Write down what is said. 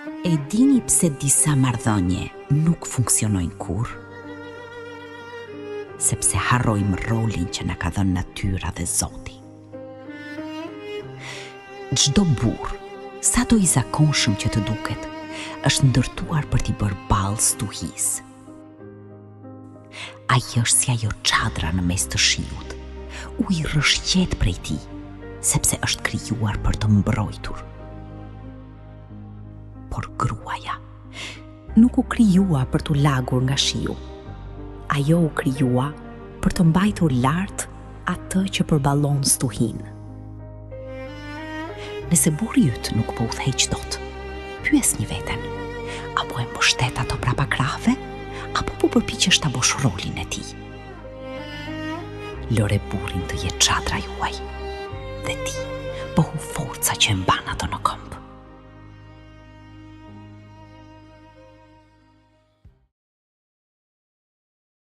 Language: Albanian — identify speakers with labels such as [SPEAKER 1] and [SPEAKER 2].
[SPEAKER 1] E dini pse disa marrëdhënie nuk funksionojnë kurrë? Sepse harrojmë rolin që na ka dhënë natyra dhe Zoti. Çdo burr, sa do i zakonshëm që të duket, është ndërtuar për t'i bërë ballë stuhisë. Ai është si ajo çadra në mes të shiut, u i rrëshqet prej tij, sepse është krijuar për të mbrojtur. Por gruaja nuk u krijua për t'u lagur nga shiu. Ajo u krijua për të mbajtur lart atë që përballon stuhinë. Nëse burri yt nuk po udhëheq dot, pyesni veten, apo e mbështet ato brapa krahëve, apo po përpiqesh ta bosh rolin e tij. Lore burrin të jetë çadra juaj, dhe ti bëhu forca që e mban ato në këmbë.